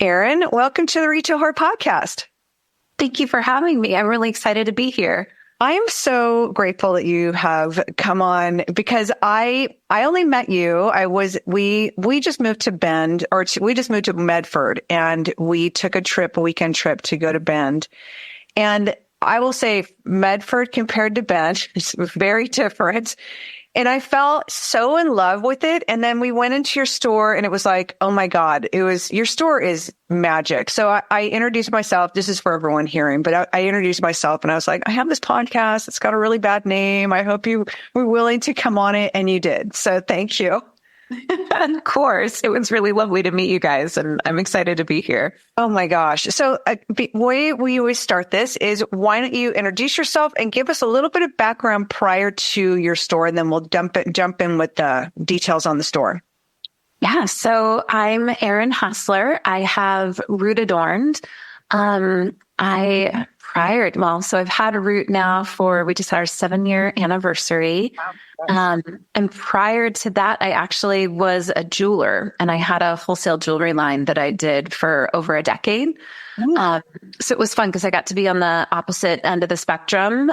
Erin, welcome to the Retail Heart Podcast. Thank you for having me. I'm really excited to be here. I am so grateful that you have come on because I only met you. We just moved to Bend, we just moved to Medford, and we took a weekend trip to go to Bend. And I will say Medford compared to Bend is very different. And I felt so in love with it. And then we went into your store and it was like, oh my God, your store is magic. So I introduced myself. This is for everyone hearing, but I introduced myself and I was like, I have this podcast. It's got a really bad name. I hope you were willing to come on it. And you did. So thank you. Of course. It was really lovely to meet you guys, and I'm excited to be here. Oh my gosh. So the way we always start this is, why don't you introduce yourself and give us a little bit of background prior to your store, and then we'll jump in with the details on the store. Yeah. So I'm Erin Hasler. I have Root Adorned. So I've had Root now we just had our 7-year anniversary. Wow. And prior to that, I actually was a jeweler, and I had a wholesale jewelry line that I did for over a decade. So it was fun because I got to be on the opposite end of the spectrum.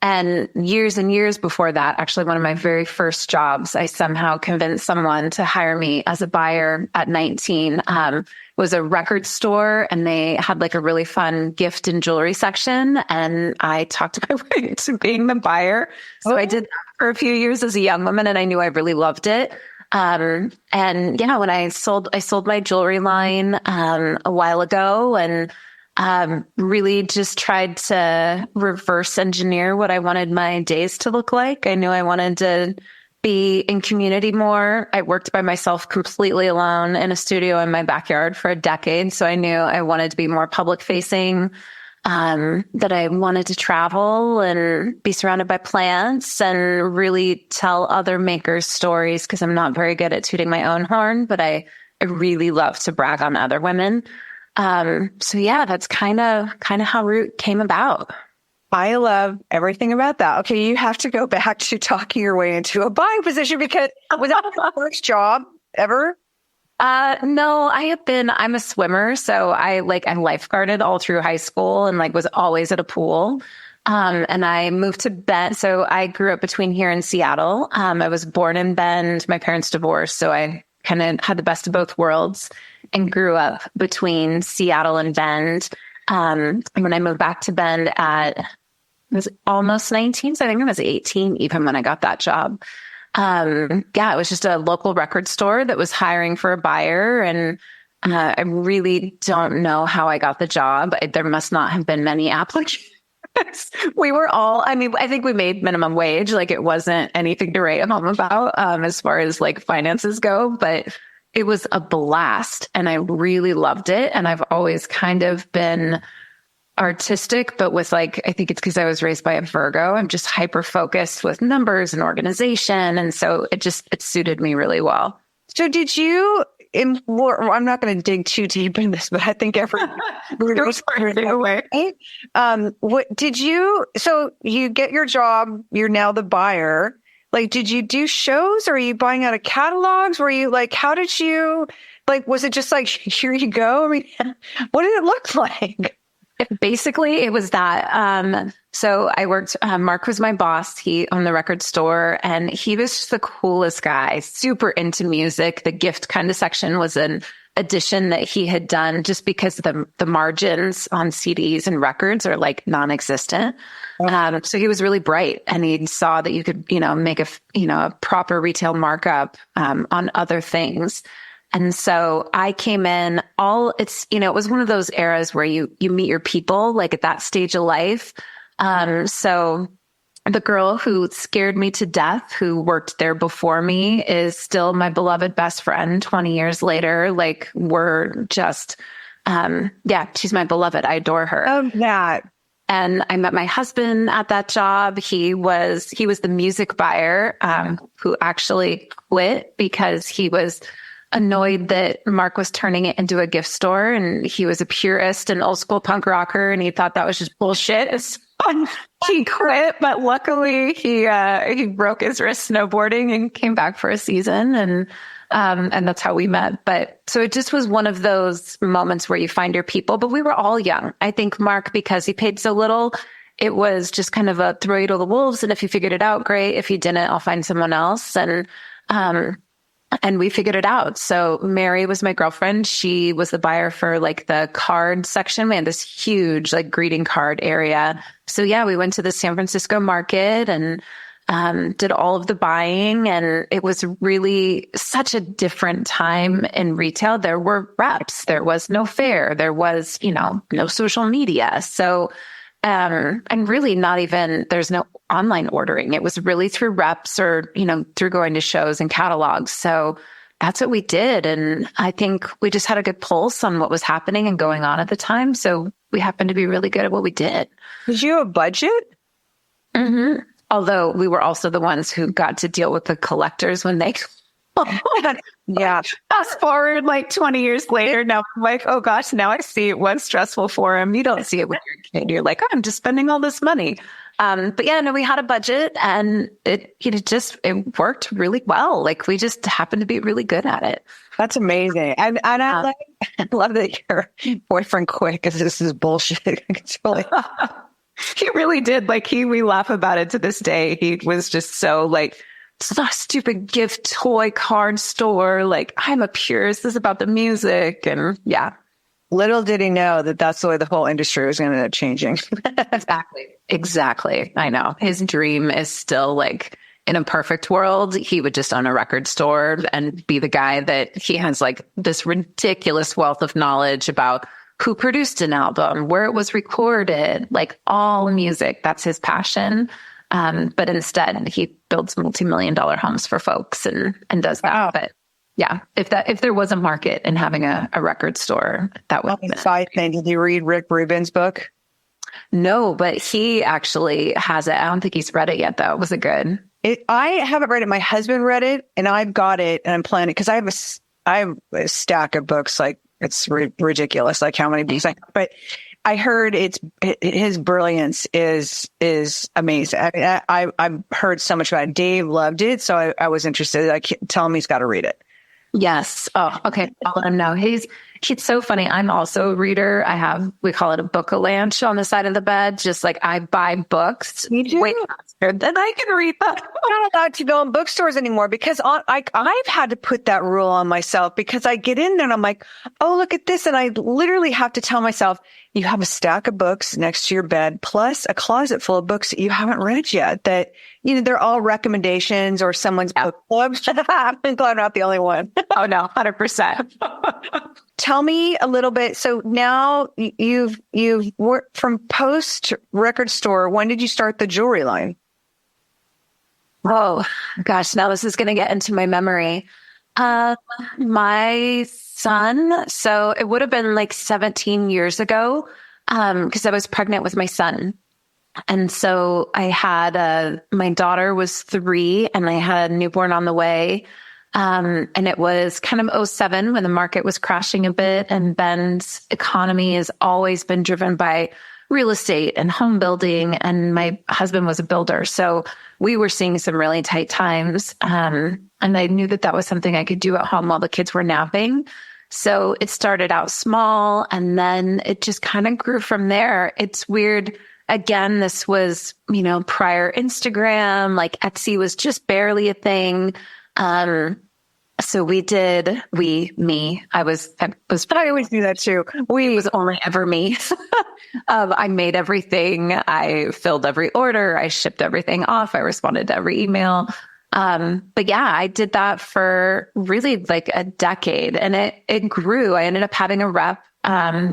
And years before that, actually one of my very first jobs, I somehow convinced someone to hire me as a buyer at 19. It was a record store, and they had like a really fun gift and jewelry section. And I talked my way into being the buyer. So I did that for a few years as a young woman, and I knew I really loved it. And yeah, when I sold my jewelry line, a while ago, and really just tried to reverse engineer what I wanted my days to look like. I knew I wanted to be in community more. I worked by myself completely alone in a studio in my backyard for a decade. So I knew I wanted to be more public facing, that I wanted to travel and be surrounded by plants and really tell other makers stories, because I'm not very good at tooting my own horn, but I really love to brag on other women. So yeah, that's kind of how Root came about. I love everything about that. Okay, you have to go back to talking your way into a buying position, because was that your first job ever? No, I'm a swimmer. So I lifeguarded all through high school and was always at a pool. And I moved to Bend. So I grew up between here and Seattle. I was born in Bend. My parents divorced. So I kind of had the best of both worlds and grew up between Seattle and Bend. And when I moved back to Bend I was almost 19. So I think I was 18 even when I got that job. It was just a local record store that was hiring for a buyer. And I really don't know how I got the job. There must not have been many applicants. I think we made minimum wage. It wasn't anything to write home about, as far as finances go, but it was a blast and I really loved it. And I've always kind of been artistic, but with I think it's because I was raised by a Virgo. I'm just hyper focused with numbers and organization. And so it suited me really well. So I'm not going to dig too deep in this, but I think so you get your job, you're now the buyer. Did you do shows, or are you buying out of catalogs? Were you how did you, was it just here you go? I mean, what did it look like? Basically, it was that. So I worked, Mark was my boss. He owned the record store, and he was just the coolest guy, super into music. The gift kind of section was an addition that he had done just because the margins on CDs and records are non-existent. So he was really bright, and he saw that you could, make a proper retail markup, on other things. And so I came in it was one of those eras where you meet your people, at that stage of life. So the girl who scared me to death, who worked there before me, is still my beloved best friend 20 years later. We're just, she's my beloved. I adore her. Oh, that. And I met my husband at that job. He was the music buyer, who actually quit because he was annoyed that Mark was turning it into a gift store, and he was a purist and old school punk rocker, and he thought that was just bullshit. He quit, but luckily he broke his wrist snowboarding and came back for a season. And And that's how we met. But so it just was one of those moments where you find your people, but we were all young. I think Mark, because he paid so little, it was just kind of a throw you to the wolves. And if you figured it out, great. If you didn't, I'll find someone else. And we figured it out. So Mary was my girlfriend. She was the buyer for like the card section. We had this huge like greeting card area. So yeah, we went to the San Francisco market and did all of the buying. And it was really such a different time in retail. There were reps. There was no fair. There was, no social media. So and really not even, there's no online ordering. It was really through reps or, through going to shows and catalogs. So that's what we did. And I think we just had a good pulse on what was happening and going on at the time. So we happened to be really good at what we did. Did you have a budget? Mm-hmm. Although we were also the ones who got to deal with the collectors when they yeah. Fast forward like 20 years later. Now I'm like, oh gosh, now I see it was stressful for him. You don't see it when you're a kid. You're like, oh, I'm just spending all this money. But yeah, no, we had a budget and it worked really well. Like we just happened to be really good at it. That's amazing. And I love that your boyfriend quit because this is bullshit. He really did. Like we laugh about it to this day. He was just so like, it's not a stupid gift toy card store. Like I'm a purist. This is about the music. And yeah. Little did he know that that's the way the whole industry was going to end up changing. Exactly. I know. His dream is still like in a perfect world, he would just own a record store and be the guy that he has like this ridiculous wealth of knowledge about who produced an album, where it was recorded, like all music. That's his passion. But instead he builds multi-million-dollar homes for folks and does that. Wow. But yeah, if there was a market in having a record store, that would be side thing. Did you read Rick Rubin's book? No, but he actually has it. I don't think he's read it yet though. Was it good? I haven't read it. My husband read it and I've got it and I'm planning because I have a stack of books. Like it's ridiculous. Like how many books but I heard his brilliance is amazing. I've heard so much about it. Dave loved it. So I was interested. I tell him he's got to read it. Yes. Oh, okay. I'll let him know. He's so funny. I'm also a reader. We call it a book-a-lanch on the side of the bed. Just like I buy books way faster than I can read them. I'm not allowed to go in bookstores anymore because I've had to put that rule on myself because I get in there and I'm like, oh, look at this. And I literally have to tell myself, you have a stack of books next to your bed, plus a closet full of books that you haven't read yet that, they're all recommendations or someone's book club. I'm glad I'm not the only one. Oh no, 100%. Tell me a little bit. So now you've worked from post record store. When did you start the jewelry line? Oh gosh, now this is going to get into my memory. My son, so it would have been like 17 years ago, because I was pregnant with my son. And so I had, my daughter was 3 and I had a newborn on the way. And it was kind of 2007 when the market was crashing a bit, and Bend's economy has always been driven by real estate and home building. And my husband was a builder. So we were seeing some really tight times. And I knew that was something I could do at home while the kids were napping. So it started out small and then it just kind of grew from there. It's weird. Again, this was, prior Instagram, like Etsy was just barely a thing. So I always do that too. It was only ever me. I made everything. I filled every order. I shipped everything off. I responded to every email. But yeah, I did that for really like a decade and it grew. I ended up having a rep.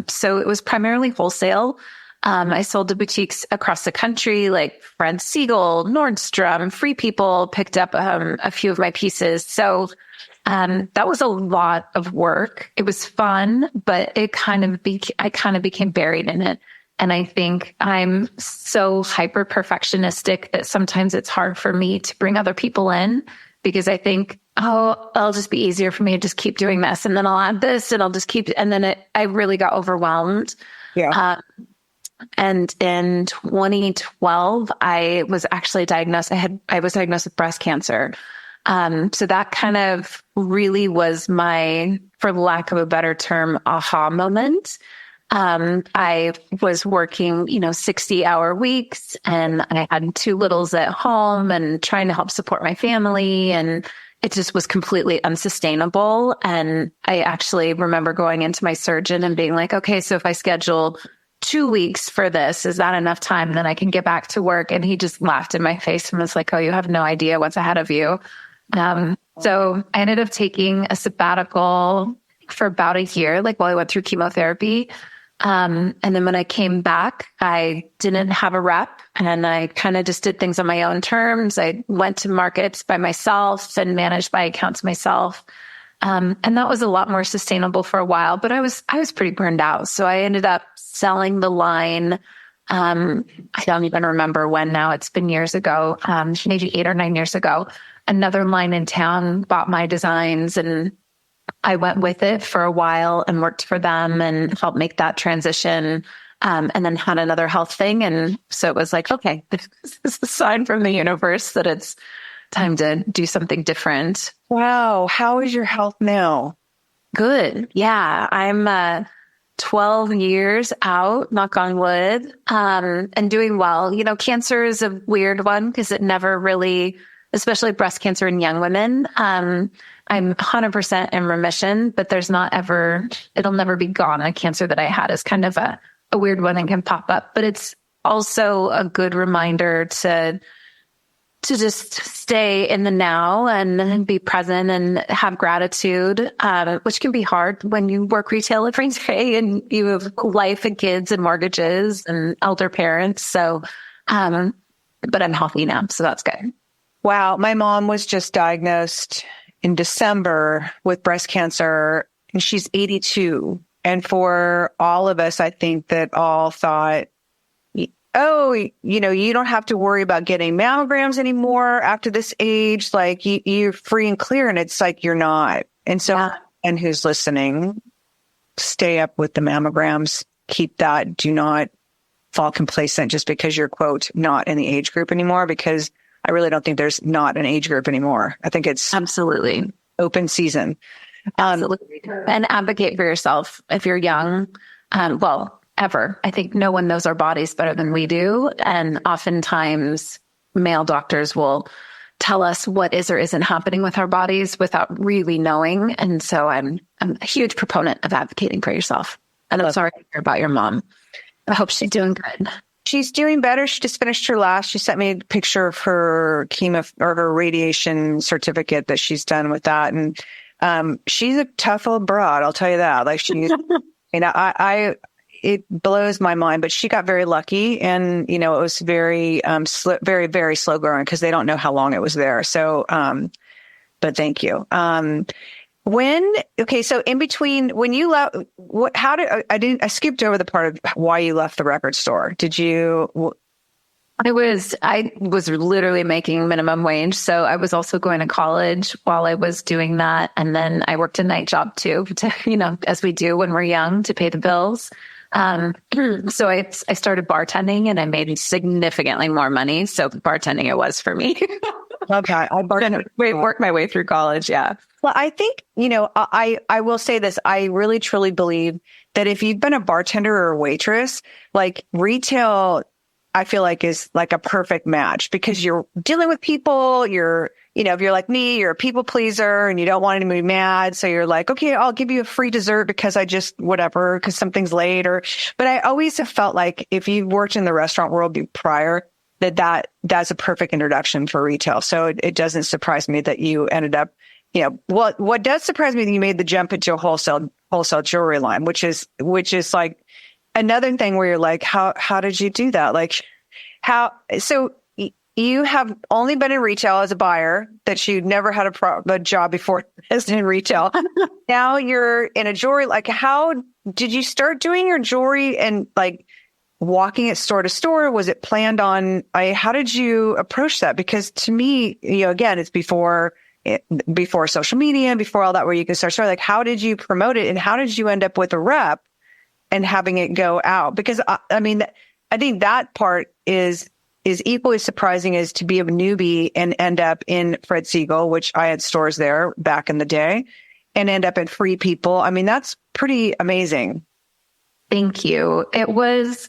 So it was primarily wholesale. I sold to boutiques across the country, like Fred Siegel, Nordstrom, Free People picked up a few of my pieces. So that was a lot of work. It was fun, but I kind of became buried in it. And I think I'm so hyper perfectionistic that sometimes it's hard for me to bring other people in because I think, it'll just be easier for me to just keep doing this. And then I'll add this and I'll just keep, and then I really got overwhelmed. Yeah. And in 2012, I was actually diagnosed. I was diagnosed with breast cancer. So that kind of really was my, for lack of a better term, aha moment. I was working, 60-hour weeks, and I had two littles at home and trying to help support my family. And it just was completely unsustainable. And I actually remember going into my surgeon and being like, okay, so if I schedule 2 weeks for this, is that enough time? Then I can get back to work. And he just laughed in my face and was like, oh, you have no idea what's ahead of you. So I ended up taking a sabbatical for about a year, like while I went through chemotherapy. And then when I came back, I didn't have a rep, and I kind of just did things on my own terms. I went to markets by myself and managed my accounts myself. And that was a lot more sustainable for a while, but I was pretty burned out. So I ended up selling the line. I don't even remember when now. It's been years ago, maybe 8 or 9 years ago. Another line in town bought my designs, and I went with it for a while and worked for them and helped make that transition. And then had another health thing. And so it was like, okay, this is a sign from the universe that it's time to do something different. Wow. How is your health now? Good. Yeah. I'm 12 years out, knock on wood, and doing well. Cancer is a weird one because it never really, especially breast cancer in young women. I'm 100% in remission, but it'll never be gone. A cancer that I had is kind of a weird one and can pop up, but it's also a good reminder to just stay in the now and be present and have gratitude, which can be hard when you work retail every day and you have life and kids and mortgages and elder parents. So, but I'm healthy now, so that's good. Wow. My mom was just diagnosed in December with breast cancer, and she's 82. And for all of us, I think that all thought, oh, you don't have to worry about getting mammograms anymore after this age. Like you're free and clear. And it's like, you're not. And so, and who's listening, stay up with the mammograms, keep that. Do not fall complacent just because you're, quote, not in the age group anymore, because I really don't think there's not an age group anymore. I think it's absolutely open season. Absolutely. And advocate for yourself if you're young. Ever. I think no one knows our bodies better than we do. And oftentimes male doctors will tell us what is or isn't happening with our bodies without really knowing. And so I'm a huge proponent of advocating for yourself. And I'm sorry to hear about your mom. I hope she's doing good. She's doing better. She just finished her last. She sent me a picture of her chemo or her radiation certificate that she's done with that. And she's a tough old broad, I'll tell you that. Like she's, it blows my mind, but she got very lucky, and it was very, very, very slow growing because they don't know how long it was there. So, but thank you. So in between, when you left, I skipped over the part of why you left the record store. Did you? I was literally making minimum wage. So I was also going to college while I was doing that. And then I worked a night job too, to, as we do when we're young, to pay the bills. So I started bartending, and I made significantly more money. So bartending it was for me. Okay. I worked my way through college. Yeah. Well, I think, I will say this. I really, truly believe that if you've been a bartender or a waitress, like retail, I feel like is like a perfect match because you're dealing with people. If you're like me, you're a people pleaser and you don't want anyone to be mad. So you're like, okay, I'll give you a free dessert because because something's late but I always have felt like if you worked in the restaurant world prior, that's a perfect introduction for retail. So it doesn't surprise me that you ended up, what does surprise me that you made the jump into a wholesale jewelry line, which is like another thing where you're like, how did you do that? Like so you have only been in retail as a buyer, that you never had a job before as in retail. Now you're in a jewelry. Like, how did you start doing your jewelry and like walking it store to store? Was it planned on? How did you approach that? Because to me, again, it's before social media, before all that, where you can start. Like, how did you promote it, and how did you end up with a rep and having it go out? Because I think that part is is equally surprising is to be a newbie and end up in Fred Siegel, which I had stores there back in the day, and end up at Free People. I mean, that's pretty amazing. Thank you. It was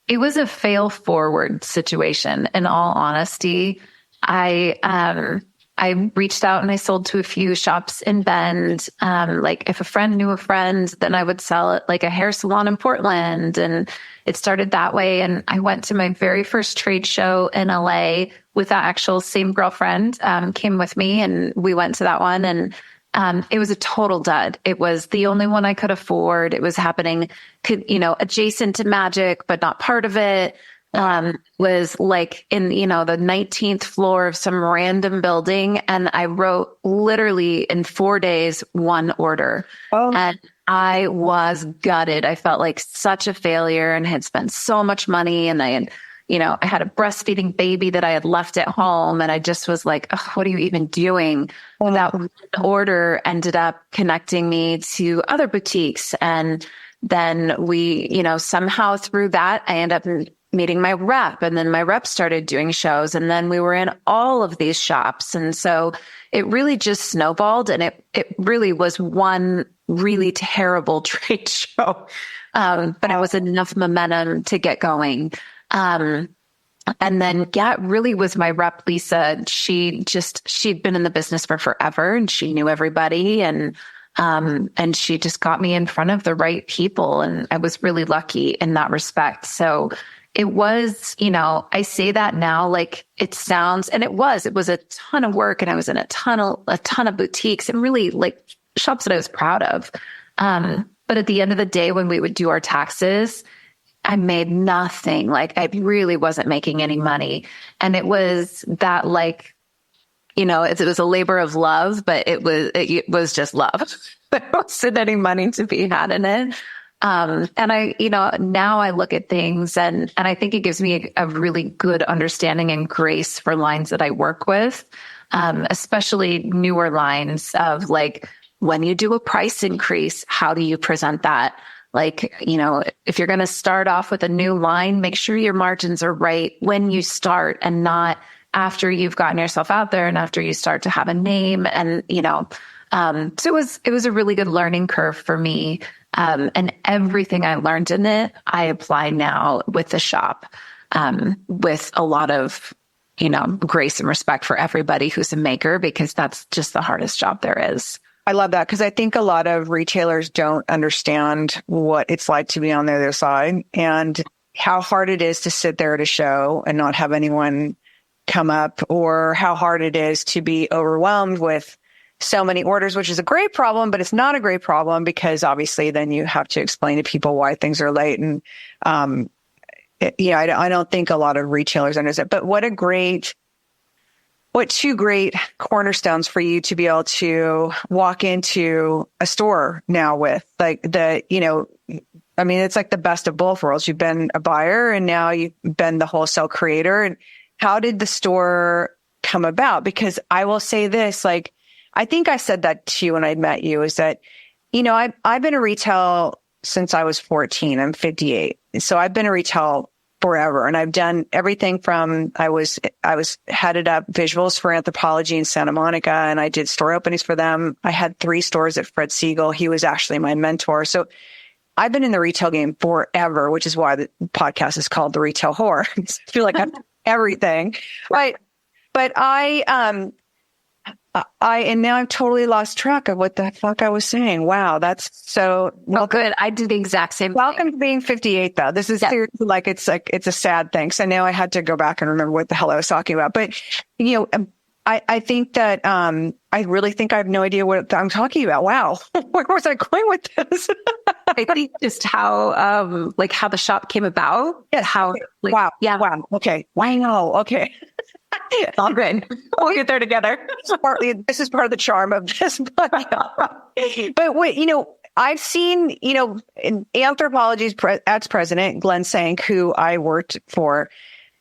a fail forward situation. In all honesty, I reached out and I sold to a few shops in Bend. Like if a friend knew a friend, then I would sell at like a hair salon in Portland. And it started that way. And I went to my very first trade show in LA with that actual same girlfriend, came with me, and we went to that one. And it was a total dud. It was the only one I could afford. It was happening, adjacent to Magic, but not part of it. Was like in, the 19th floor of some random building. And I wrote literally in 4 days, one order. Oh. And I was gutted. I felt like such a failure and had spent so much money. And I had a breastfeeding baby that I had left at home. And I just was like, what are you even doing? Well, that one order ended up connecting me to other boutiques. And then we, somehow through that, I ended up meeting my rep, and then my rep started doing shows, and then we were in all of these shops. And so it really just snowballed, and it really was one really terrible trade show. But it was enough momentum to get going. And then, it really was my rep, Lisa. She'd been in the business for forever, and she knew everybody, and she just got me in front of the right people. And I was really lucky in that respect. So it was, I say that now, like it sounds, and it was a ton of work, and I was in a ton of boutiques and really like shops that I was proud of. But at the end of the day, when we would do our taxes, I made nothing. Like I really wasn't making any money. And it was that it was a labor of love, but it was just love. There wasn't any money to be had in it. And I, now I look at things and I think it gives me a really good understanding and grace for lines that I work with, especially newer lines of like, when you do a price increase, how do you present that? Like, if you're going to start off with a new line, make sure your margins are right when you start and not after you've gotten yourself out there and after you start to have a name. And, so it was a really good learning curve for me. And everything I learned in it, I apply now with the shop, with a lot of, grace and respect for everybody who's a maker, because that's just the hardest job there is. I love that, because I think a lot of retailers don't understand what it's like to be on the other side and how hard it is to sit there at a show and not have anyone come up, or how hard it is to be overwhelmed with so many orders, which is a great problem, but it's not a great problem because obviously then you have to explain to people why things are late. And, I don't think a lot of retailers understand, but what two great cornerstones for you to be able to walk into a store now with, like it's like the best of both worlds. You've been a buyer and now you've been the wholesale creator. And how did the store come about? Because I will say this, like, I think I said that to you when I met you, is that, I've been in retail since I was 14. I'm 58. So I've been in retail forever. And I've done everything from, I was headed up visuals for Anthropologie in Santa Monica, and I did store openings for them. I had 3 stores at Fred Siegel. He was actually my mentor. So I've been in the retail game forever, which is why the podcast is called The Retail Whore. I feel like I've done everything. Right. But and now I've totally lost track of what the fuck I was saying. Wow, that's so well. Good. I do the exact same Welcome thing. To being 58, though. This is seriously like it's a sad thing. So now I had to go back and remember what the hell I was talking about. But I think that I really think I have no idea what I'm talking about. Wow, where was I going with this? I think just how how the shop came about. Yes. How wow. Yeah. Wow. Okay. Wow. Okay. It's all good. We'll get there together. This is part of the charm of this. But I've seen, in Anthropologie's ex-president, Glenn Sank, who I worked for,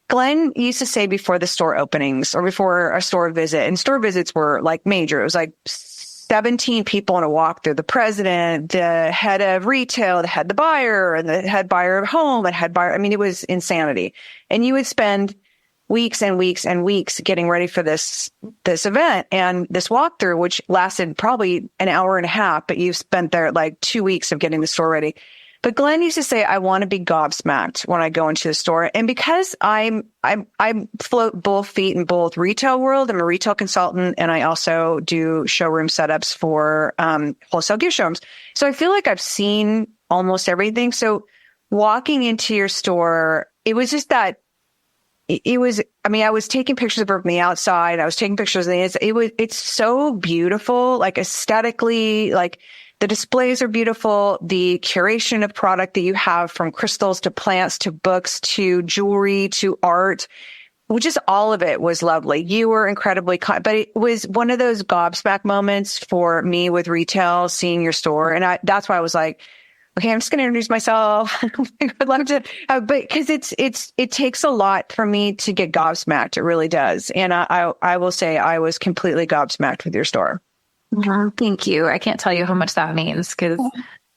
Glenn used to say before the store openings or before a store visit, and store visits were like major. It was like 17 people in a walkthrough, the president, the head of retail, the head, the buyer, and the head buyer of home, and head buyer. I mean, it was insanity. And you would spend weeks and weeks and weeks getting ready for this event and this walkthrough, which lasted probably an hour and a half, but you've spent there like 2 weeks of getting the store ready. But Glenn used to say, I want to be gobsmacked when I go into the store. And because I float both feet in both retail world, I'm a retail consultant, and I also do showroom setups for wholesale gift showrooms. So I feel like I've seen almost everything. So walking into your store, it was just that I was taking pictures of it from the outside. I was taking pictures of the inside. It's so beautiful, like aesthetically, like the displays are beautiful. The curation of product that you have, from crystals to plants to books to jewelry to art, just all of it was lovely. You were incredibly but it was one of those gobsmack moments for me with retail, seeing your store. And that's why I was like, okay, I'm just going to introduce myself. I'd love to, but because it takes a lot for me to get gobsmacked. It really does. And I will say I was completely gobsmacked with your store. Thank you. I can't tell you how much that means, because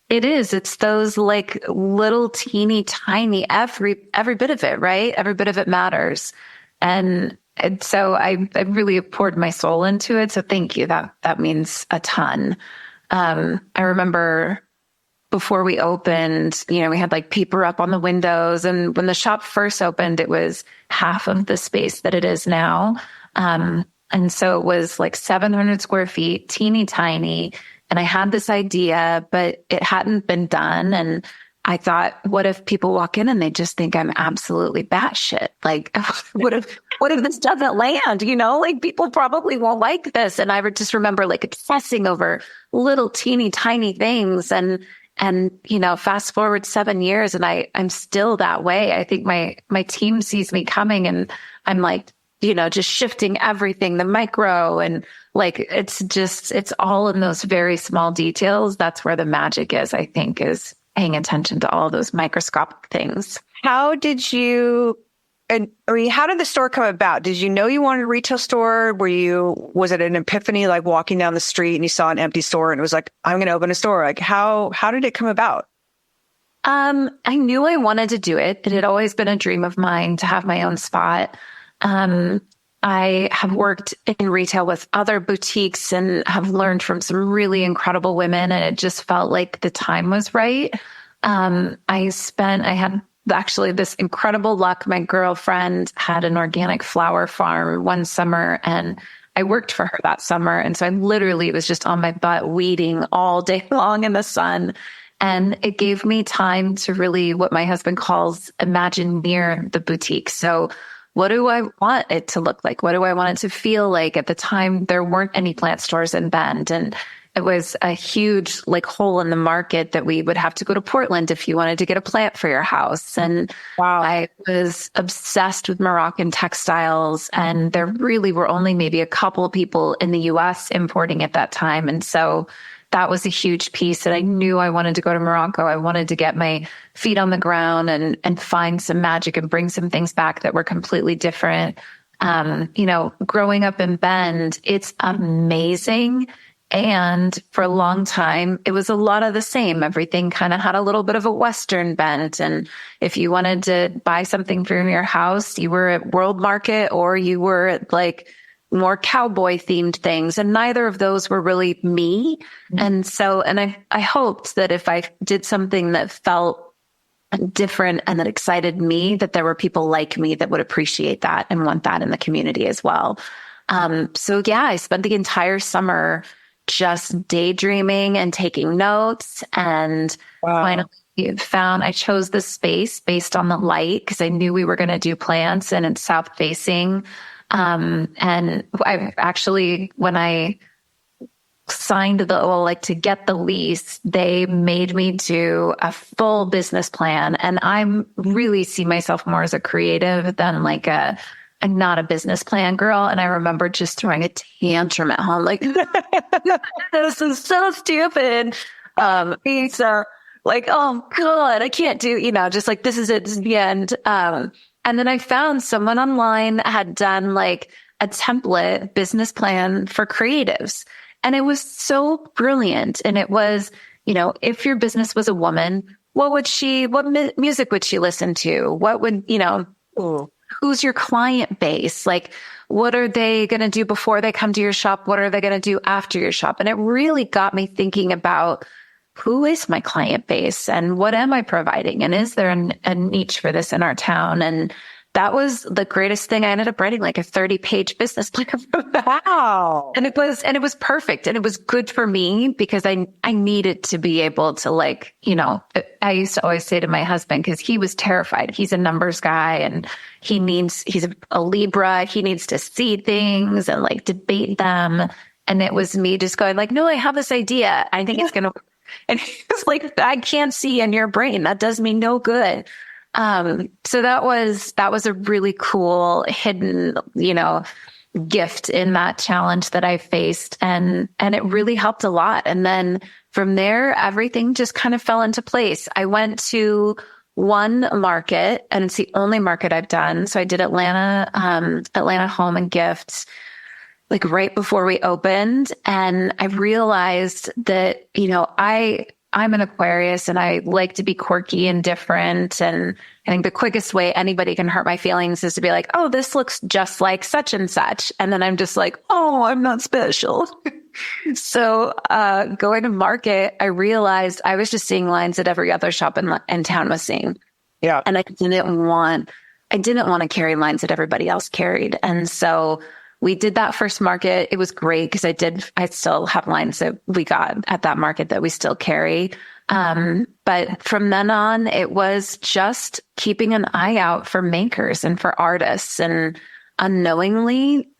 it's those like little teeny tiny, every bit of it, right? Every bit of it matters. And so I really poured my soul into it. So thank you. That means a ton. I remember before we opened, we had like paper up on the windows. And when the shop first opened, it was half of the space that it is now. And so it was like 700 square feet, teeny tiny. And I had this idea, but it hadn't been done. And I thought, what if people walk in and they just think I'm absolutely batshit? Like, what if this doesn't land? Like people probably won't like this. And I would just remember like obsessing over little teeny tiny things. And fast forward 7 years and I'm still that way. I think my team sees me coming and I'm like, just shifting everything, the micro, and like, it's all in those very small details. That's where the magic is, I think, is paying attention to all those microscopic things. How did the store come about? Did you know you wanted a retail store? Was it an epiphany, like walking down the street and you saw an empty store and it was like, I'm going to open a store? Like how did it come about? I knew I wanted to do it. It had always been a dream of mine to have my own spot. I have worked in retail with other boutiques and have learned from some really incredible women, and it just felt like the time was right. I had actually this incredible luck. My girlfriend had an organic flower farm one summer, and I worked for her that summer. And so I literally was just on my butt weeding all day long in the sun. And it gave me time to really, what my husband calls, imagineer the boutique. So what do I want it to look like? What do I want it to feel like? At the time, there weren't any plant stores in Bend. And it was a huge like hole in the market that we would have to go to Portland if you wanted to get a plant for your house. And wow, I was obsessed with Moroccan textiles. And there really were only maybe a couple of people in the US importing at that time. And so that was a huge piece. And I knew I wanted to go to Morocco. I wanted to get my feet on the ground and find some magic and bring some things back that were completely different. Growing up in Bend, it's amazing. And for a long time, it was a lot of the same. Everything kind of had a little bit of a Western bent. And if you wanted to buy something for your house, you were at World Market or you were at like more cowboy themed things. And neither of those were really me. Mm-hmm. And so, I hoped that if I did something that felt different and that excited me, that there were people like me that would appreciate that and want that in the community as well. So yeah, I spent the entire summer just daydreaming and taking notes. And finally I chose the space based on the light because I knew we were going to do plants and it's south facing. And I actually, when I signed to get the lease, they made me do a full business plan. And I really see myself more as a creative than like I'm not a business plan girl. And I remember just throwing a tantrum at home, like, this is so stupid. So like, oh God, I can't do, just like, this is it, this is the end. And then I found someone online had done like a template business plan for creatives. And it was so brilliant. And it was, if your business was a woman, what music would she listen to? What would, who's your client base? Like, what are they going to do before they come to your shop? What are they going to do after your shop? And it really got me thinking about who is my client base and what am I providing? And is there a niche for this in our town? And that was the greatest thing. I ended up writing like a 30-page business plan for that. Wow. And it was perfect. And it was good for me because I needed to be able to, like, you know, I used to always say to my husband, because he was terrified. He's a numbers guy and he's a Libra. He needs to see things and like debate them. And it was me just going like, no, I have this idea. I think it's going to, and he was like, I can't see in your brain. That does me no good. So that was a really cool hidden, you know, gift in that challenge that I faced. And it really helped a lot. And then from there, everything just kind of fell into place. I went to one market, and it's the only market I've done. So I did Atlanta Home and Gifts, like right before we opened. And I realized that, you know, I'm an Aquarius and I like to be quirky and different. And I think the quickest way anybody can hurt my feelings is to be like, oh, this looks just like such and such. And then I'm just like, oh, I'm not special. So going to market, I realized I was just seeing lines that every other shop in town was seeing. Yeah. And I didn't want to carry lines that everybody else carried. And so we did that first market. It was great because I still have lines that we got at that market that we still carry. But from then on, it was just keeping an eye out for makers and for artists. And unknowingly,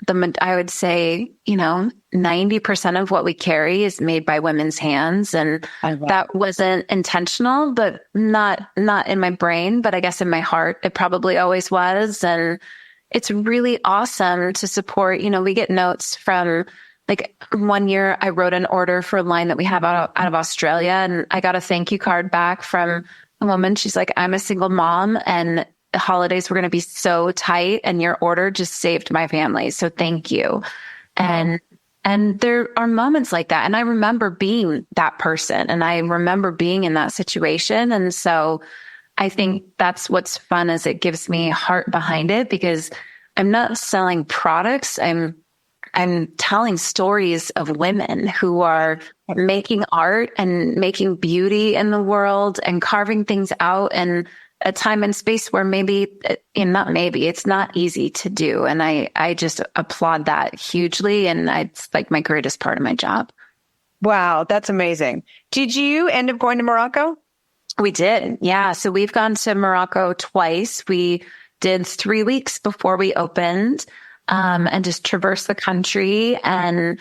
I would say, you know, 90% of what we carry is made by women's hands. And that wasn't intentional, but not in my brain, but I guess in my heart, it probably always was. And it's really awesome to support. You know, we get notes from, like, one year I wrote an order for a line that we have out of Australia, and I got a thank you card back from a woman. She's like, I'm a single mom and the holidays were going to be so tight and your order just saved my family. So thank you. And there are moments like that. And I remember being that person and I remember being in that situation. And so I think that's what's fun, is it gives me heart behind it, because I'm not selling products. I'm telling stories of women who are making art and making beauty in the world and carving things out in a time and space where it's not easy to do. And I just applaud that hugely. And it's like my greatest part of my job. Wow. That's amazing. Did you end up going to Morocco? We did. Yeah. So we've gone to Morocco twice. We did 3 weeks before we opened, and just traversed the country. And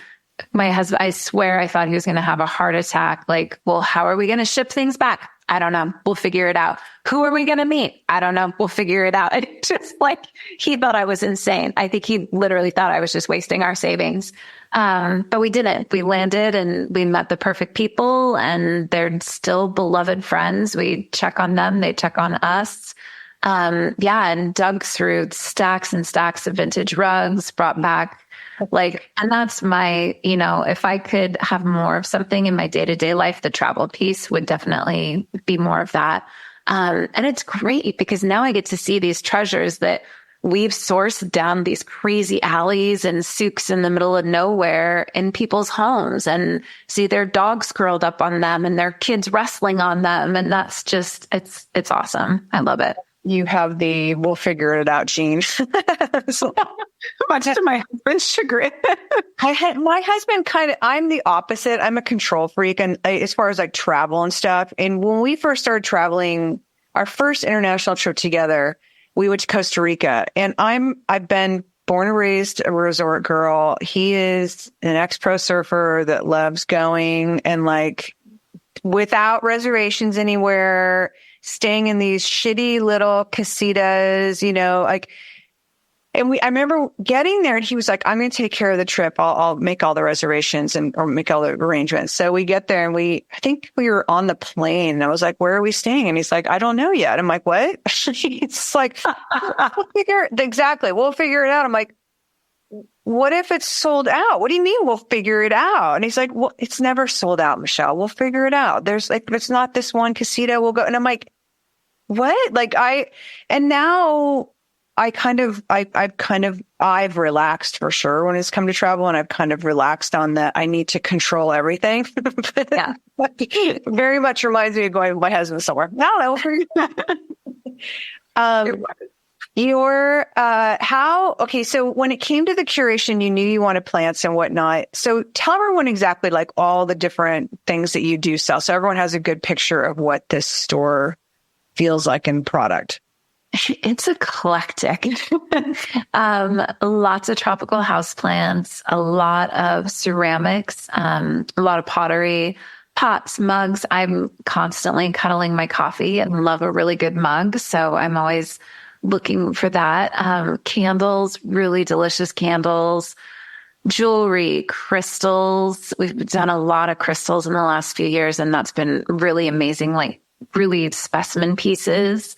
my husband, I swear I thought he was going to have a heart attack. Like, well, how are we going to ship things back? I don't know. We'll figure it out. Who are we going to meet? I don't know. We'll figure it out. And it's just like, he thought I was insane. I think he literally thought I was just wasting our savings. But we didn't. We landed and we met the perfect people, and they're still beloved friends. We check on them. They check on us. And dug through stacks and stacks of vintage rugs, brought back and that's my, you know, if I could have more of something in my day-to-day life, the travel piece would definitely be more of that. And it's great because now I get to see these treasures that we've sourced down these crazy alleys and souks in the middle of nowhere in people's homes, and see their dogs curled up on them and their kids wrestling on them. And that's just, it's awesome. I love it. You have the we'll figure it out gene. So, much to my husband's chagrin. My husband I'm the opposite. I'm a control freak. And as far as like travel and stuff. And when we first started traveling, our first international trip together, we went to Costa Rica, and I've been born and raised a resort girl. He is an ex-pro surfer that loves going and like without reservations anywhere, staying in these shitty little casitas, you know, like, and I remember getting there and he was like, I'm going to take care of the trip. I'll make all the reservations or make all the arrangements. So we get there and I think we were on the plane, and I was like, where are we staying? And he's like, I don't know yet. I'm like, what? It's like, we'll figure it out. I'm like, what if it's sold out? What do you mean we'll figure it out? And he's like, well, it's never sold out, Michelle. We'll figure it out. There's like, it's not this one casita. We'll go. And I'm like, what? And now I've relaxed for sure when it's come to travel, and I've kind of relaxed on that. I need to control everything. Yeah. Very much reminds me of going with my husband somewhere. No, so when it came to the curation, you knew you wanted plants and whatnot. So tell everyone exactly like all the different things that you do sell, so everyone has a good picture of what this store feels like in product. It's eclectic. Lots of tropical houseplants, a lot of ceramics, a lot of pottery, pots, mugs. I'm constantly cuddling my coffee and love a really good mug. So I'm always looking for that. Candles, really delicious candles, jewelry, crystals. We've done a lot of crystals in the last few years, and that's been really amazing, like really specimen pieces.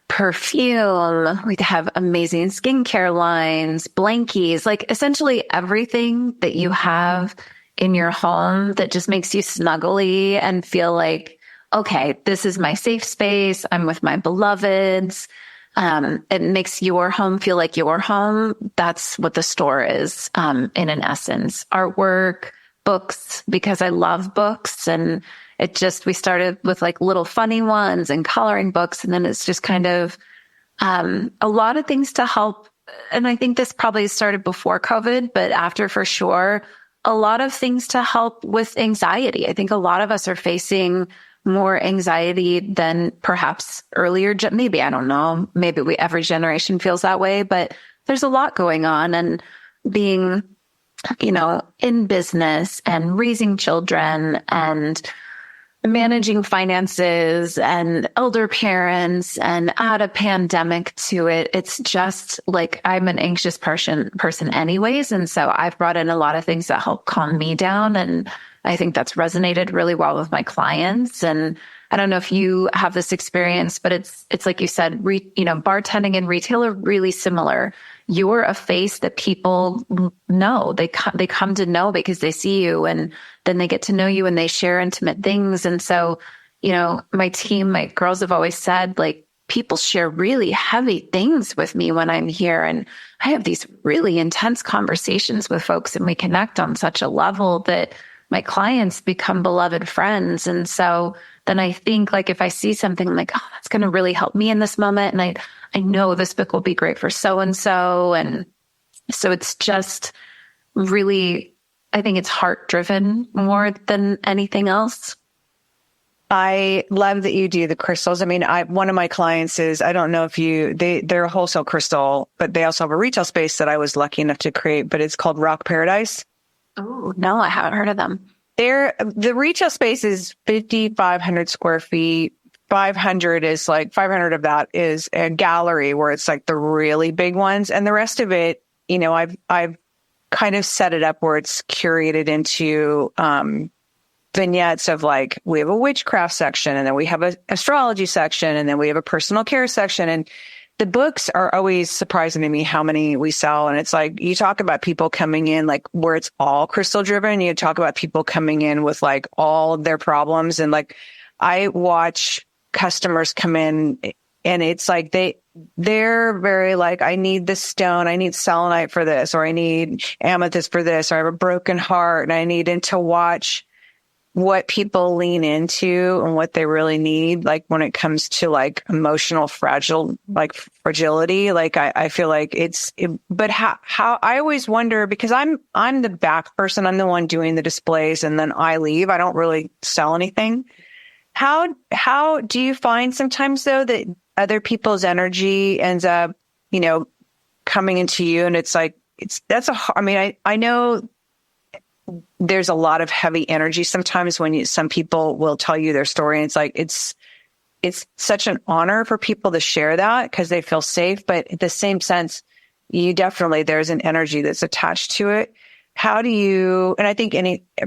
Perfume. We have amazing skincare lines, blankies, like essentially everything that you have in your home that just makes you snuggly and feel like, okay, this is my safe space. I'm with my beloveds. It makes your home feel like your home. That's what the store is, in an essence. Artwork, books, because I love books, and we started with like little funny ones and coloring books. And then it's just kind of, a lot of things to help. And I think this probably started before COVID, but after for sure, a lot of things to help with anxiety. I think a lot of us are facing more anxiety than perhaps earlier. Maybe, I don't know. Maybe every generation feels that way, but there's a lot going on, and being, in business and raising children and managing finances and elder parents and add a pandemic to it. It's just like, I'm an anxious person anyways. And so I've brought in a lot of things that help calm me down. And I think that's resonated really well with my clients. And I don't know if you have this experience, but it's like you said, bartending and retail are really similar. You're a face that people know. They come to know because they see you, and then they get to know you and they share intimate things. And so, my team, my girls have always said, like, people share really heavy things with me when I'm here. And I have these really intense conversations with folks, and we connect on such a level that my clients become beloved friends. And so then I think, like, if I see something, I'm like, oh, that's going to really help me in this moment. And I know this book will be great for so-and-so. And so it's just really, I think it's heart driven more than anything else. I love that you do the crystals. I mean, one of my clients is, I don't know if they're a wholesale crystal, but they also have a retail space that I was lucky enough to create, but it's called Rock Paradise. Oh, no, I haven't heard of them. The retail space is 5,500 square feet. 500 of that is a gallery where it's like the really big ones. And the rest of it, I've kind of set it up where it's curated into, vignettes of, like, we have a witchcraft section, and then we have an astrology section, and then we have a personal care section. And the books are always surprising to me how many we sell. And it's like, you talk about people coming in, like, where it's all crystal driven. You talk about people coming in with, like, all of their problems. And, like, I watch customers come in, and it's like, they're very like, I need this stone. I need selenite for this, or I need amethyst for this, or I have a broken heart. And I need to watch what people lean into and what they really need, like when it comes to like emotional fragility. Like I feel like but how I always wonder, because I'm the back person, I'm the one doing the displays, and then I leave. I don't really sell anything. How do you find sometimes though that other people's energy ends up, coming into you, and it's like, I know there's a lot of heavy energy sometimes when some people will tell you their story, and it's like, it's such an honor for people to share that because they feel safe. But at the same sense, there's an energy that's attached to it. How do you, and I think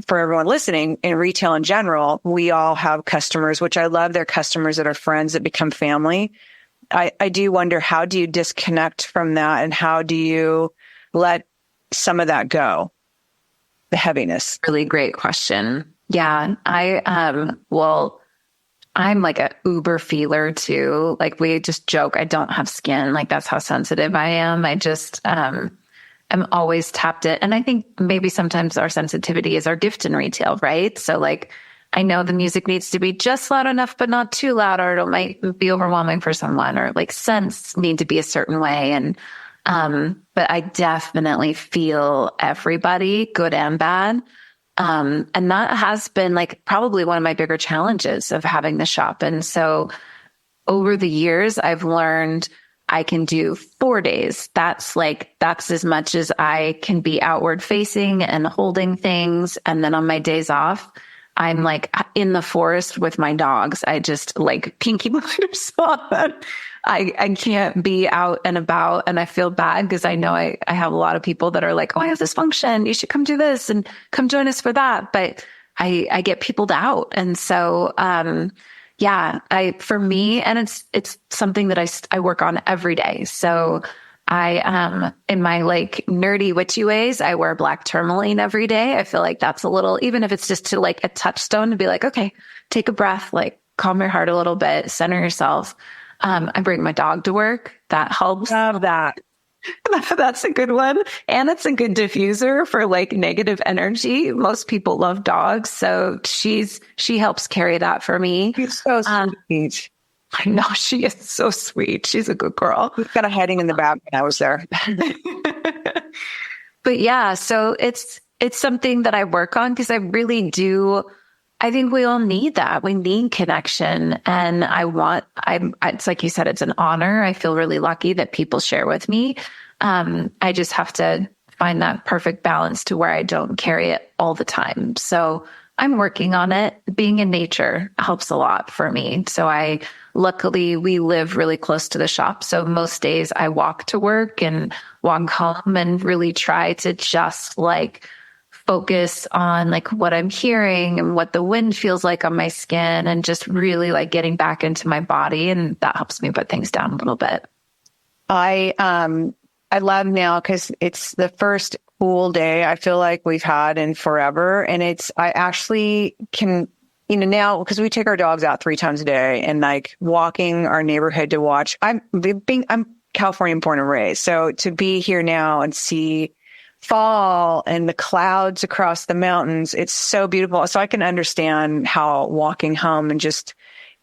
for everyone listening, in retail in general, we all have customers, which I love. They're customers that are friends that become family. I do wonder, how do you disconnect from that, and how do you let some of that go? The heaviness. Really great question. Yeah. I'm like a uber feeler too. Like we just joke, I don't have skin. Like that's how sensitive I am. I just, I'm always tapped it. And I think maybe sometimes our sensitivity is our gift in retail, right? So like, I know the music needs to be just loud enough, but not too loud, or it might be overwhelming for someone, or like scents need to be a certain way. And, but I definitely feel everybody, good and bad. And that has been like probably one of my bigger challenges of having the shop. And so over the years, I've learned I can do 4 days. That's as much as I can be outward facing and holding things. And then on my days off, I'm like in the forest with my dogs. I just like pinky blinders on. I can't be out and about, and I feel bad because I know I have a lot of people that are like, oh, I have this function. You should come do this and come join us for that. But I get peopled out. And so, yeah, for me, and it's something that I work on every day. So I, in my like nerdy witchy ways, I wear black tourmaline every day. I feel like that's a little, even if it's just to like a touchstone to be like, okay, take a breath, like calm your heart a little bit, center yourself. I bring my dog to work. That helps. Love that. That's a good one. And it's a good diffuser for like negative energy. Most people love dogs. So she helps carry that for me. She's so sweet. I know, she is so sweet. She's a good girl. We've got a hiding in the back when I was there. But yeah, so it's something that I work on because I really do. I think we all need that. We need connection. And it's like you said, it's an honor. I feel really lucky that people share with me. I just have to find that perfect balance to where I don't carry it all the time. So I'm working on it. Being in nature helps a lot for me. So luckily we live really close to the shop. So most days I walk to work and walk home and really try to just like focus on like what I'm hearing and what the wind feels like on my skin, and just really like getting back into my body. And that helps me put things down a little bit. I love now because it's the first cool day I feel like we've had in forever. And I actually can, now because we take our dogs out 3 times a day, and like walking our neighborhood to watch, I'm California born and raised. So to be here now and see fall and the clouds across the mountains, it's so beautiful. So I can understand how walking home and just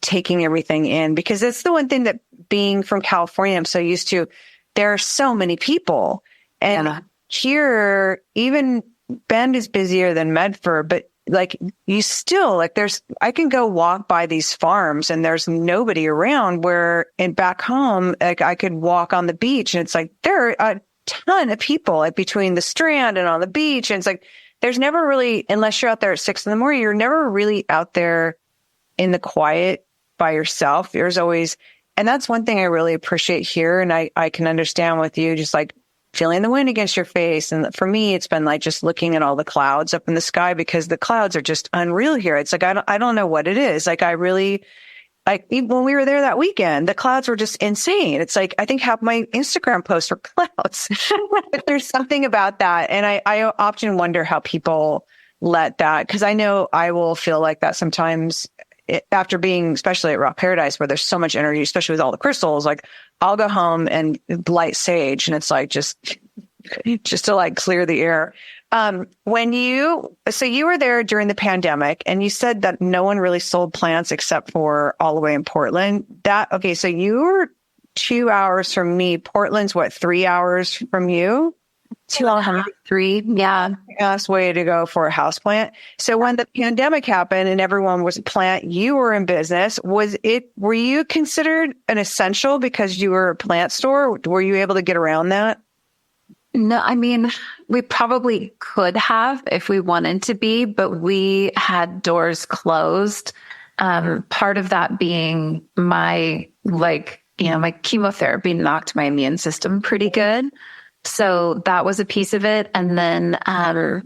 taking everything in, because it's the one thing that being from California, I'm so used to. There are so many people, and here, even Bend is busier than Medford, but like you still like I can go walk by these farms and there's nobody around, where back home, like I could walk on the beach and it's like there are a ton of people like between the Strand and on the beach. And it's like, there's never really, unless you're out there at 6 a.m, you're never really out there in the quiet by yourself. There's always, and that's one thing I really appreciate here. And I can understand with you, just like feeling the wind against your face. And for me, it's been like just looking at all the clouds up in the sky, because the clouds are just unreal here. It's like, I don't know what it is. Like even when we were there that weekend, the clouds were just insane. It's like, I think half my Instagram posts are clouds. But there's something about that. And I often wonder how people let that, because I know I will feel like that sometimes after being, especially at Rock Paradise, where there's so much energy, especially with all the crystals. Like I'll go home and light sage, and it's like just to like clear the air. So you were there during the pandemic, and you said that no one really sold plants except for all the way in Portland. So you were 2 hours from me. Portland's what, 3 hours from you? 2.5, 3. Yeah. Best way to go for a house plant. So when the pandemic happened and everyone was a plant, you were in business. Were you considered an essential because you were a plant store? Were you able to get around that? No, I mean, we probably could have if we wanted to be, but we had doors closed. Part of that being my chemotherapy knocked my immune system pretty good. So that was a piece of it. And then I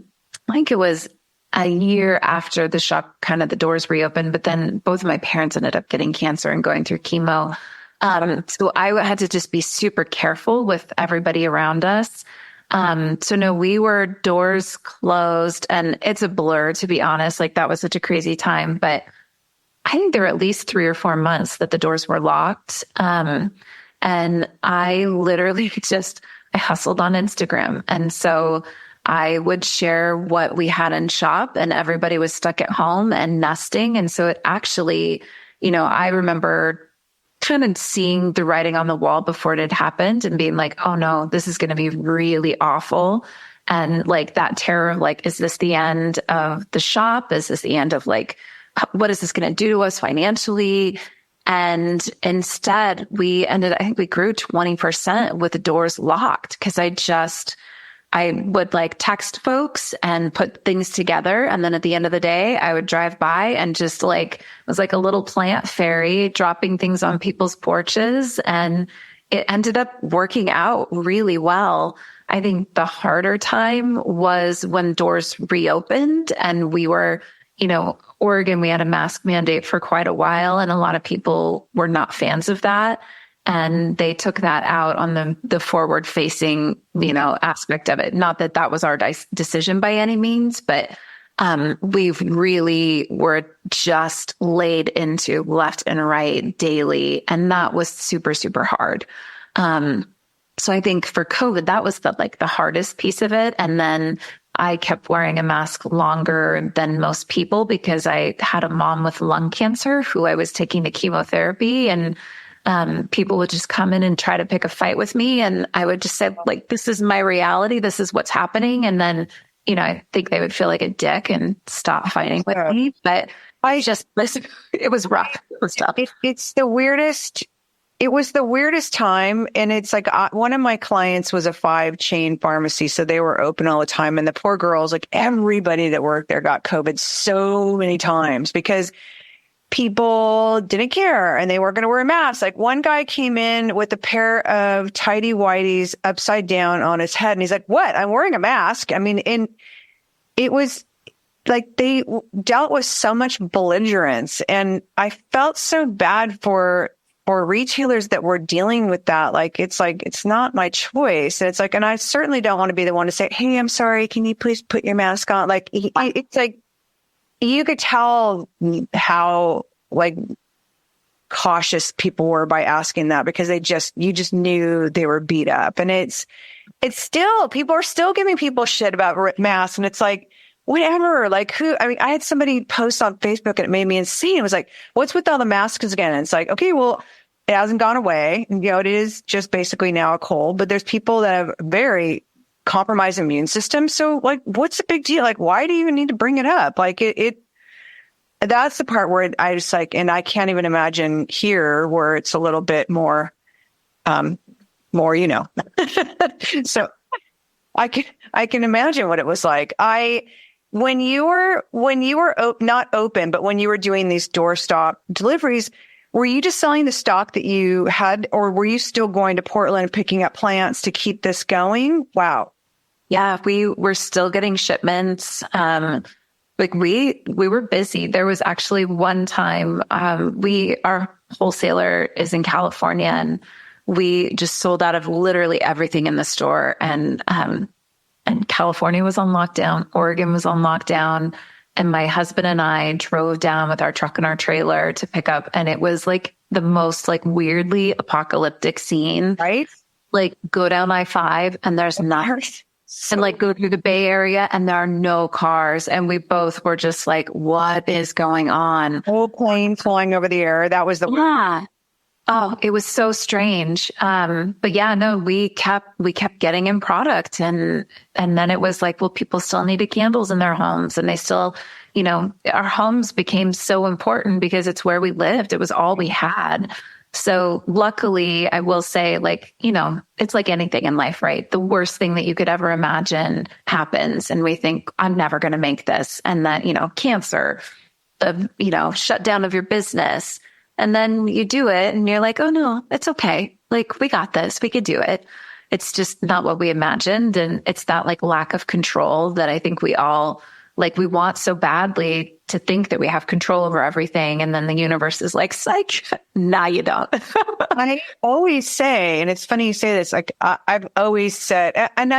think it was a year after the shop, kind of the doors reopened, but then both of my parents ended up getting cancer and going through chemo. So I had to just be super careful with everybody around us. So no, we were doors closed, and it's a blur, to be honest. Like that was such a crazy time, but I think there were at least 3 or 4 months that the doors were locked. And I literally I hustled on Instagram. And so I would share what we had in shop, and everybody was stuck at home and nesting. And so it actually, I remember kind of seeing the writing on the wall before it had happened and being like, oh no, this is going to be really awful. And like that terror of like, is this the end of the shop? Is this the end of like, what is this going to do to us financially? And instead I think we grew 20% with the doors locked, because I would like text folks and put things together. And then at the end of the day, I would drive by and just like, it was like a little plant fairy dropping things on people's porches. And it ended up working out really well. I think the harder time was when doors reopened and we were, Oregon, we had a mask mandate for quite a while, and a lot of people were not fans of that. And they took that out on the forward facing, aspect of it. Not that that was our decision by any means, but we really were just laid into left and right daily. And that was super, super hard. So I think for COVID, that was the hardest piece of it. And then I kept wearing a mask longer than most people because I had a mom with lung cancer who I was taking to chemotherapy, and people would just come in and try to pick a fight with me. And I would just say, like, this is my reality. This is what's happening. And then, I think they would feel like a dick and stop fighting with me. But it was rough. It was tough. It's the weirdest. It was the weirdest time. And it's like, one of my clients was a 5-chain pharmacy. So they were open all the time. And the poor girls, like everybody that worked there got COVID so many times because people didn't care and they weren't going to wear a mask. Like one guy came in with a pair of tidy whities upside down on his head. And he's like, what? I'm wearing a mask. I mean, and it was like they dealt with so much belligerence. And I felt so bad for retailers that were dealing with that. It's not my choice. And it's like, and I certainly don't want to be the one to say, hey, I'm sorry. Can you please put your mask on? Like, it's like, you could tell how cautious people were by asking that because you just knew they were beat up. And it's still, people are still giving people shit about masks. And it's like, whatever, I had somebody post on Facebook and it made me insane. It was like, what's with all the masks again? And it's like, okay, well, it hasn't gone away. It is just basically now a cold, but there's people that have very compromised immune system. So what's the big deal? Why do you even need to bring it up? That's the part where I just and I can't even imagine here where it's a little bit more, so I can imagine what it was like. When you were not open, but when you were doing these doorstop deliveries, were you just selling the stock that you had, or were you still going to Portland and picking up plants to keep this going? Wow. Yeah, we were still getting shipments. We were busy. There was actually one time, our wholesaler is in California, and we just sold out of literally everything in the store. And California was on lockdown. Oregon was on lockdown. And my husband and I drove down with our truck and our trailer to pick up. And it was the most weirdly apocalyptic scene. Right? Go down I-5 and there's nothing. And go through the Bay Area and there are no cars. And we both were just what is going on? Whole plane flying over the air. That was the yeah. Oh, it was so strange. But yeah, no, we kept getting in product, and then it was well, people still needed candles in their homes, and they still, our homes became so important because it's where we lived. It was all we had. So luckily, I will say, it's like anything in life, right? The worst thing that you could ever imagine happens, and we think, I'm never going to make this. And then, cancer, shutdown of your business. And then you do it and you're like, oh no, it's okay. We got this, we could do it. It's just not what we imagined. And it's that lack of control that I think we all we want so badly to think that we have control over everything. And then the universe is psych, nah, you don't. I always say, and it's funny you say this, I've always said, and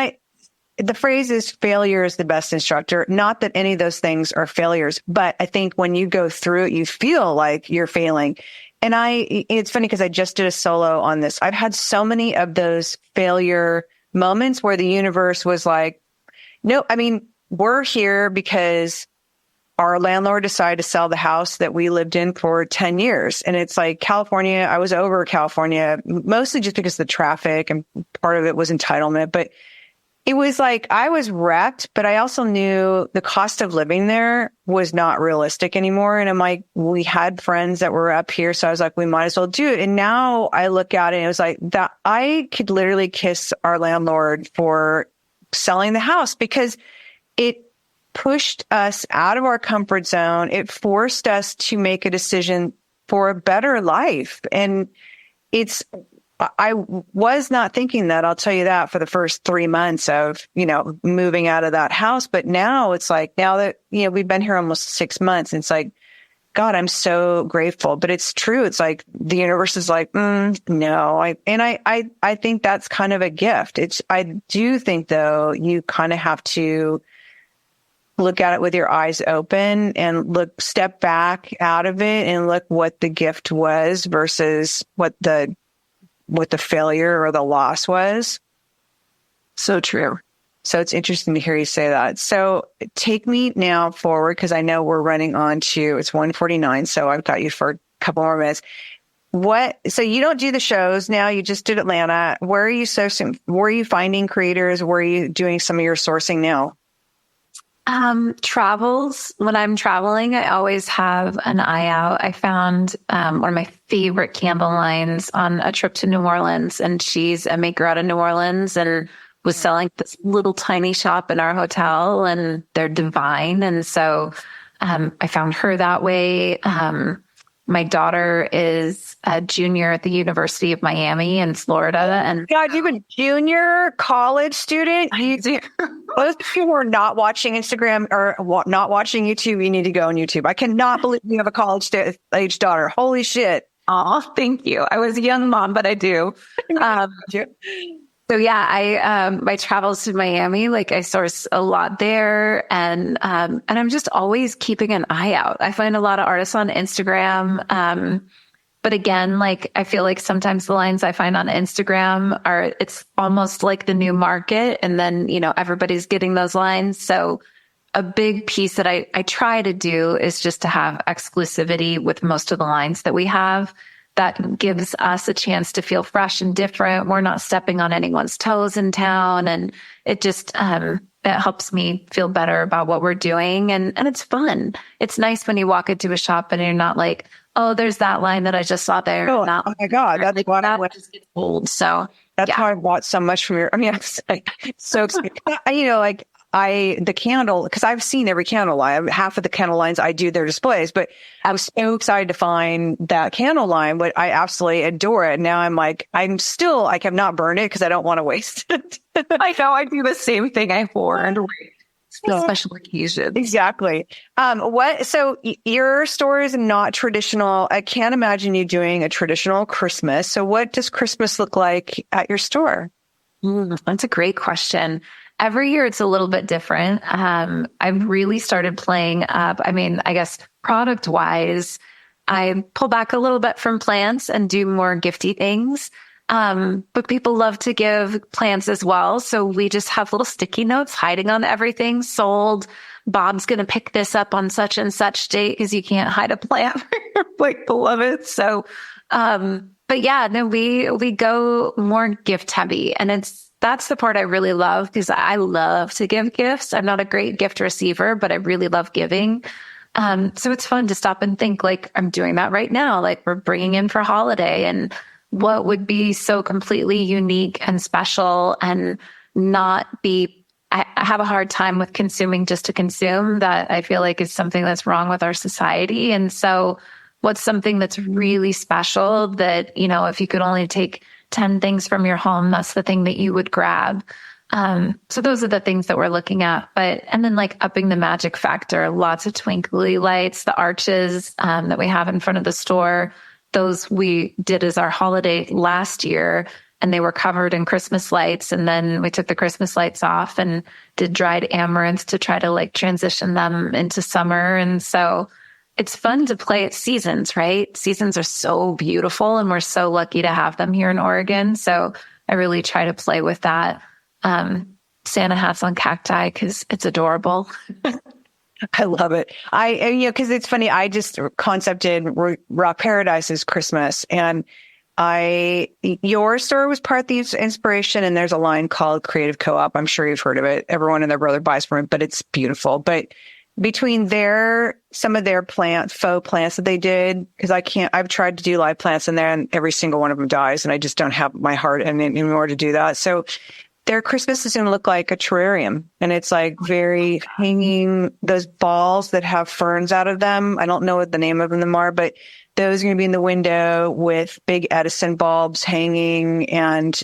the phrase is failure is the best instructor. Not that any of those things are failures, but I think when you go through it, you feel like you're failing. And it's funny because I just did a solo on this. I've had so many of those failure moments where the universe was like, no, I mean, we're here because our landlord decided to sell the house that we lived in for 10 years. And it's like California, I was over California, mostly just because of the traffic, and part of it was entitlement. But it was like I was wrecked, but I also knew the cost of living there was not realistic anymore. And I'm like, we had friends that were up here. So I was like, we might as well do it. And now I look at it and it was like that I could literally kiss our landlord for selling the house because it pushed us out of our comfort zone. It forced us to make a decision for a better life. And I was not thinking that, I'll tell you that, for the first 3 months of, moving out of that house. But now it's like, now that, we've been here almost 6 months, and it's like, God, I'm so grateful. But it's true. It's like the universe is like, no. I think that's kind of a gift. I do think, though, you kind of have to look at it with your eyes open and step back out of it and look what the gift was versus what the failure or the loss was. So true. So it's interesting to hear you say that. So take me now forward, because I know we're running on to, it's 1:49. So I've got you for a couple more minutes. So you don't do the shows now. You just did Atlanta. Where are you sourcing? Where are you finding creators? Where are you doing some of your sourcing now? Travels. When I'm traveling, I always have an eye out. I found one of my favorite candle lines on a trip to New Orleans, and she's a maker out of New Orleans and was selling this little tiny shop in our hotel, and they're divine. And so I found her that way. My daughter is a junior at the University of Miami in Florida. And God, you've been junior college student. Those of you who are not watching Instagram or not watching YouTube, you need to go on YouTube. I cannot believe you have a college age daughter. Holy shit. Oh, thank you. I was a young mom, but I do. So yeah, my travels to Miami, like I source a lot there, and I'm just always keeping an eye out. I find a lot of artists on Instagram. But again, like I feel like sometimes the lines I find on Instagram it's almost like the new market, and then, everybody's getting those lines. So a big piece that I try to do is just to have exclusivity with most of the lines that we have. That gives us a chance to feel fresh and different. We're not stepping on anyone's toes in town. And it just, it helps me feel better about what we're doing. And it's fun. It's nice when you walk into a shop and you're not like, oh, there's that line that I just saw there. Oh my God. That's like, what that just gets old. So that's how I bought so much from your, I'm so excited. The candle, because I've seen every candle line. Half of the candle lines I do their displays, but I was so excited to find that candle line, but I absolutely adore it. Now I'm still, I have not burned it because I don't want to waste it. I know, I do the same thing. I hoard special occasions. Exactly. So your store is not traditional. I can't imagine you doing a traditional Christmas. So what does Christmas look like at your store? That's a great question. Every year it's a little bit different. I've really started playing up. I guess product wise, I pull back a little bit from plants and do more gifty things. But people love to give plants as well. So we just have little sticky notes hiding on everything. Sold. Bob's going to pick this up on such and such date, because you can't hide a plant for your like beloved. So, but yeah, no, we go more gift heavy, and that's the part I really love, because I love to give gifts. I'm not a great gift receiver, but I really love giving. So it's fun to stop and think, like, I'm doing that right now. Like, we're bringing in for holiday, and what would be so completely unique and special and not be, I have a hard time with consuming just to consume. That I feel like is something that's wrong with our society. And so what's something that's really special that, if you could only take 10 things from your home, that's the thing that you would grab. So those are the things that we're looking at. And then like upping the magic factor, lots of twinkly lights, the arches that we have in front of the store. Those we did as our holiday last year. and they were covered in Christmas lights. And then we took the Christmas lights off and did dried amaranth to try to like transition them into summer. And so it's fun to play at seasons, right? Seasons are so beautiful and we're so lucky to have them here in Oregon. So I really try to play with that. Santa hats on cacti because it's adorable. I love it. Because it's funny. I just concepted Rock Paradise as Christmas, and your store was part of the inspiration. And there's a line called Creative Co-op. I'm sure you've heard of it. Everyone and their brother buys from it, but it's beautiful. But between some of their faux plants that they did, because I've tried to do live plants in there, and every single one of them dies, and I just don't have my heart in order to do that. So their Christmas is going to look like a terrarium, and it's like very hanging, those balls that have ferns out of them. I don't know what the name of them are, but those are going to be in the window with big Edison bulbs hanging and,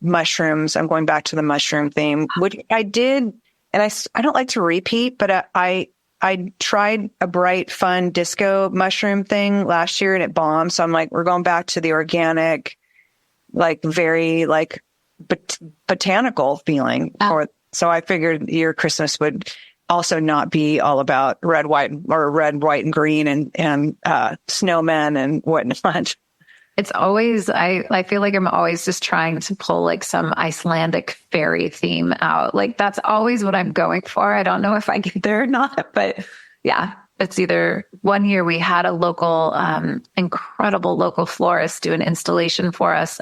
mushrooms. I'm going back to the mushroom theme, which I did. And I don't like to repeat, but I tried a bright, fun disco mushroom thing last year and it bombed. So I'm like, we're going back to the organic, like very like botanical feeling. So I figured your Christmas would also not be all about red, white, and green and snowmen and whatnot. It's always, I feel like I'm always just trying to pull like some Icelandic fairy theme out. Like that's always what I'm going for. I don't know if I get there or not, but yeah, it's either one year we had a local, incredible local florist do an installation for us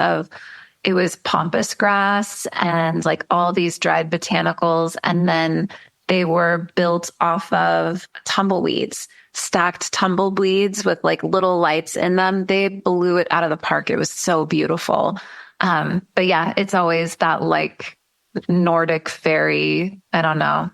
it was pampas grass and like all these dried botanicals. And then they were built off of tumbleweeds. Stacked tumbleweeds with like little lights in them. They blew it out of the park. It was so beautiful. But yeah, it's always that like Nordic fairy. I don't know.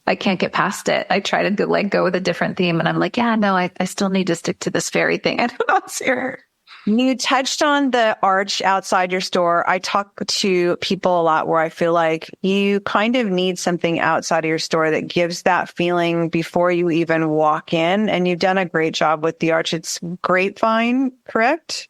I can't get past it. I try to go with a different theme and I'm like, yeah, no, I still need to stick to this fairy thing. I don't know. It's here. You touched on the arch outside your store. I talk to people a lot where I feel like you kind of need something outside of your store that gives that feeling before you even walk in. And you've done a great job with the arch. It's grapevine, correct?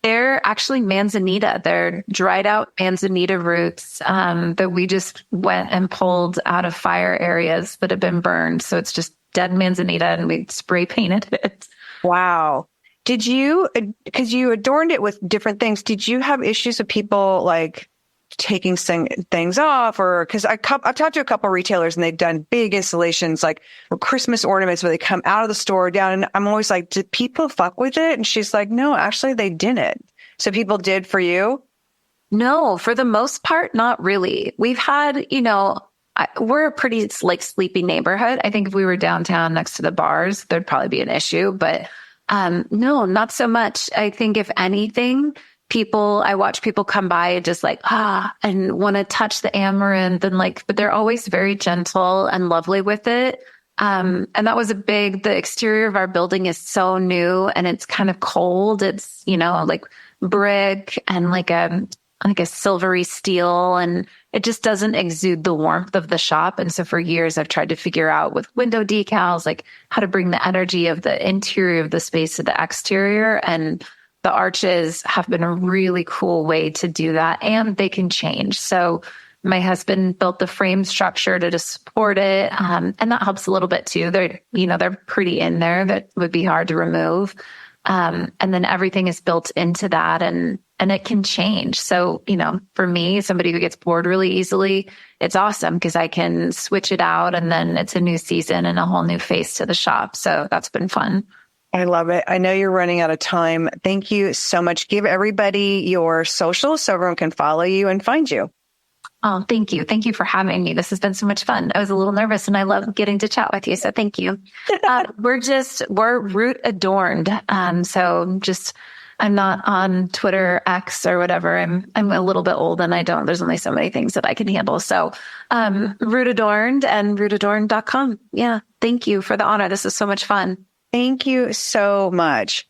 They're actually manzanita. They're dried out manzanita roots that we just went and pulled out of fire areas that have been burned. So it's just dead manzanita and we spray painted it. Wow. Did you, because you adorned it with different things, did you have issues with people like taking things off? Or because I've talked to a couple of retailers and they've done big installations like Christmas ornaments where they come out of the store down. And I'm always like, did people fuck with it? And she's like, no, actually they didn't. So people did for you? No, for the most part, not really. We've had, we're a pretty like sleepy neighborhood. I think if we were downtown next to the bars, there'd probably be an issue, but no, not so much. I think if anything, I watch people come by and just like, and want to touch the amaranth and like, but they're always very gentle and lovely with it. And that was the exterior of our building is so new and it's kind of cold. It's, like brick and like a silvery steel, and it just doesn't exude the warmth of the shop. And so for years, I've tried to figure out with window decals, like how to bring the energy of the interior of the space to the exterior. And the arches have been a really cool way to do that. And they can change. So my husband built the frame structure to just support it. And that helps a little bit too. They're pretty in there. That would be hard to remove. And then everything is built into that and it can change. So, for me, somebody who gets bored really easily, it's awesome because I can switch it out and then it's a new season and a whole new face to the shop. So that's been fun. I love it. I know you're running out of time. Thank you so much. Give everybody your socials so everyone can follow you and find you. Oh, thank you. Thank you for having me. This has been so much fun. I was a little nervous and I love getting to chat with you. So thank you. We're Root Adorned. I'm not on Twitter, X or whatever. I'm a little bit old and there's only so many things that I can handle. So, Root Adorned and rootadorned.com. Yeah. Thank you for the honor. This is so much fun. Thank you so much.